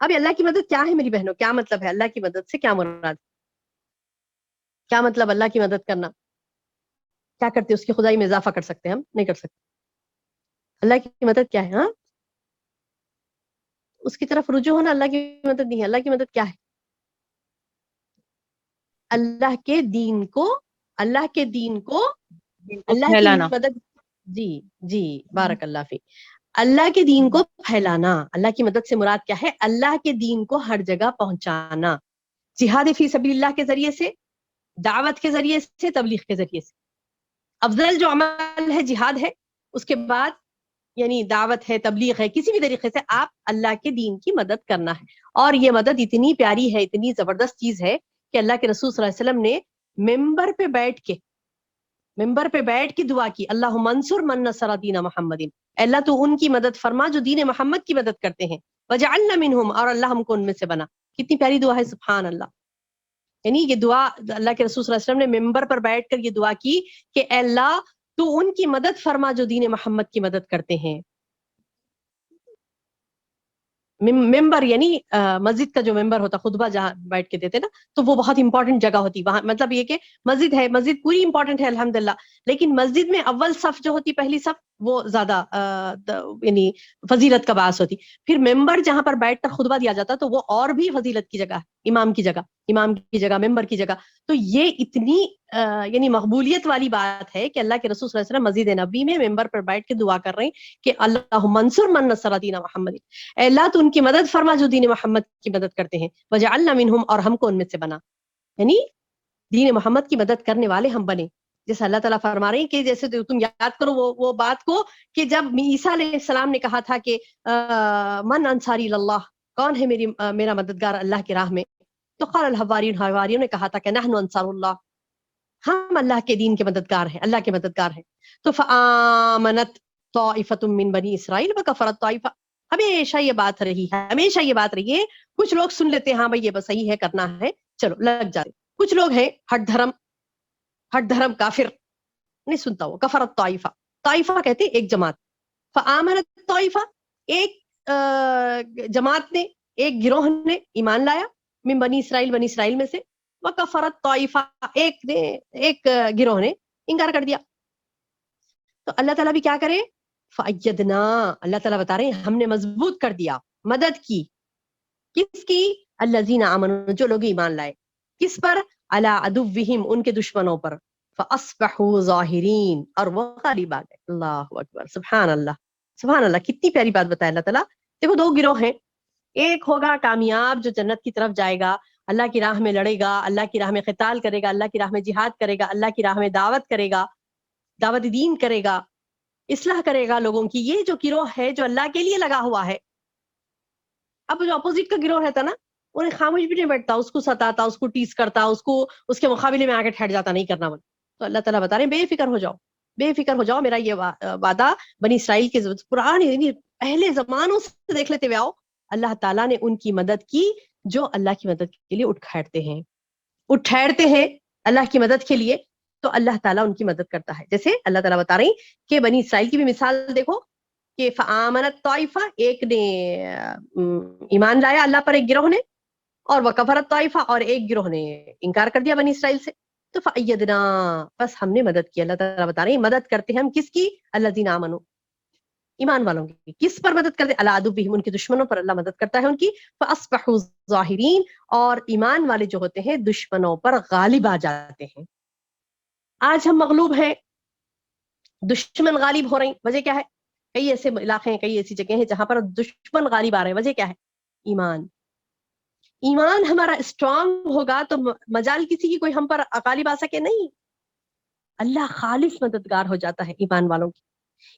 اب اللہ کی مدد کیا ہے میری بہنوں, کیا مطلب ہے اللہ کی مدد سے, کیا مراد, کیا مطلب اللہ کی مدد کرنا, کیا کرتے, اس کی خدائی میں اضافہ کر سکتے ہیں ہم, نہیں کر سکتے. اللہ کی مدد کیا ہے, ہاں اس کی طرف رجوع ہونا اللہ کی مدد نہیں ہے. اللہ کی مدد کیا ہے, اللہ کے دین کو, اللہ کے دین کو, اللہ کی مدد, جی جی بارک اللہ فی, اللہ کے دین کو پھیلانا. اللہ کی مدد سے مراد کیا ہے, اللہ کے دین کو ہر جگہ پہنچانا, جہاد فی سبیل اللہ کے ذریعے سے, دعوت کے ذریعے سے, تبلیغ کے ذریعے سے. افضل جو عمل ہے جہاد ہے, اس کے بعد یعنی دعوت ہے, تبلیغ ہے, کسی بھی طریقے سے آپ اللہ کے دین کی مدد کرنا ہے. اور یہ مدد اتنی پیاری ہے, اتنی زبردست چیز ہے کہ اللہ کے رسول صلی اللہ علیہ وسلم نے ممبر پہ بیٹھ کے دعا کی, اللہم انصر من نصر دین محمد, اللہ تو ان کی مدد فرما جو دین محمد کی مدد کرتے ہیں, وجعلنا منہم, اور اللہ ہم کو ان میں سے بنا. کتنی پیاری دعا ہے, سبحان اللہ. یعنی یہ دعا اللہ کے رسول صلی اللہ علیہ وسلم نے ممبر پر بیٹھ کر یہ دعا کی کہ اے اللہ تو ان کی مدد فرما جو دین محمد کی مدد کرتے ہیں. ممبر یعنی مسجد کا جو ممبر ہوتا, خطبہ جہاں بیٹھ کے دیتے نا, تو وہ بہت امپورٹنٹ جگہ ہوتی وہاں. مطلب یہ کہ مسجد ہے, مسجد پوری امپورٹنٹ ہے الحمدللہ, لیکن مسجد میں اول صف جو ہوتی, پہلی صف, وہ زیادہ یعنی فضیلت کا باعث ہوتی. پھر ممبر جہاں پر بیٹھ کر خطبہ دیا جاتا تو وہ اور بھی فضیلت کی جگہ, امام کی جگہ, ممبر کی جگہ. تو یہ اتنی یعنی مقبولیت والی بات ہے کہ اللہ کے رسول صلی اللہ علیہ وسلم مسجد نبی میں ممبر پر بیٹھ کے دعا کر رہے ہیں کہ اللہم انصر من نصر دین محمد, اے اللہ تو ان کی مدد فرما جو دین محمد کی مدد کرتے ہیں, وجعلنا منہم, اور ہم کو ان میں سے بنا, یعنی دین محمد کی مدد کرنے والے ہم بنے. جیسا اللہ تعالیٰ فرما رہے ہیں کہ جیسے تم یاد کرو وہ بات کو کہ جب عیسیٰ علیہ السلام نے کہا تھا کہ من انصاری اللہ, کون ہے میرا مددگار اللہ کی راہ میں, تو قال الحواریون نے کہا تھا کہ نحن انصار اللہ, ہم اللہ کے دین کے مددگار ہیں, اللہ کے مددگار ہیں. تو فآمنت طائفۃ من بنی اسرائیل وکفرت طائفہ, ہمیشہ یہ بات رہی ہے, کچھ لوگ سن لیتے ہیں ہاں بھائی یہ بس صحیح ہے, کرنا ہے, چلو لگ جاتے. کچھ لوگ ہیں ہٹ دھرم کافر, نہیں سنتا وہ, کفرت طائفہ, طائفہ کہتے ایک جماعت, فآمنت طائفہ, ایک جماعت نے, ایک گروہ نے ایمان لایا, من بنی اسرائیل میں سے, وکفرت طائفہ, ایک گروہ نے انکار کر دیا. تو اللہ تعالیٰ بھی کیا کرے, فأیدنا, اللہ تعالیٰ بتا رہے ہیں ہم نے مضبوط کر دیا, مدد کی, کس کی, الذین آمنوا, جو لوگ ایمان لائے, کس پر, علی عدوہم, ان کے دشمنوں پر, فاصبحوا ظاہرین, اور وہ غالب آ گئے. اللہ اکبر, سبحان اللہ, کتنی پیاری بات بتایا اللہ تعالیٰ. دیکھو دو گروہ ہیں, ایک ہوگا کامیاب جو جنت کی طرف جائے گا, اللہ کی راہ میں لڑے گا, اللہ کی راہ میں قتال کرے گا, اللہ کی راہ میں جہاد کرے گا, اللہ کی راہ میں دعوت کرے گا, دعوت دین کرے گا, اصلاح کرے گا لوگوں کی. یہ جو گروہ ہے جو اللہ کے لیے لگا ہوا ہے. اب جو اپوزٹ کا گروہ رہتا نا, انہیں خاموش بھی نہیں بیٹھتا, اس کو ستاتا, اس کو ٹیز کرتا, اس کے مقابلے میں آ کے ٹھہر جاتا, نہیں کرنا. تو اللہ تعالیٰ بتا رہے ہیں بے فکر ہو جاؤ, میرا یہ وعدہ بنی اسرائیل کے پرانے پہلے زمانوں سے دیکھ لیتے ہوئے آؤ, اللہ تعالیٰ نے ان کی مدد کی جو اللہ کی مدد کے لیے اٹھ ٹھہرتے ہیں اللہ کی مدد کے لیے, تو اللہ تعالیٰ ان کی مدد کرتا ہے. جیسے اللہ تعالیٰ بتا رہے ہیں کہ بنی اسرائیل کی بھی مثال دیکھو کہ فآمنت طائفہ, ایک نے ایمان لایا اللہ پر, ایک گروہ نے, اور وکفرت طائفہ, اور ایک گروہ نے انکار کر دیا بنی اسرائیل سے. تو فأیدنا, بس ہم نے مدد کی. اللہ تعالیٰ بتا رہے ہیں مدد کرتے ہیں ہم کس کی, الذین آمنوا, ایمان والوں کی. کس پر مدد کرتے, علی عدوہم, ان کے دشمنوں پر اللہ مدد کرتا ہے ان کی. فاصبحوا ظاہرین, اور ایمان والے جو ہوتے ہیں دشمنوں پر غالب آ جاتے ہیں. آج ہم مغلوب ہیں, دشمن غالب ہو رہے ہیں, وجہ کیا ہے؟ کئی ایسے علاقے ہیں, کئی ایسی جگہیں ہیں جہاں پر دشمن غالب آ رہے ہیں, وجہ کیا ہے؟ ایمان ہمارا اسٹرانگ ہوگا تو مجال کسی کی کوئی ہم پر غالب آ سکے نہیں. اللہ خالص مددگار ہو جاتا ہے ایمان والوں کی.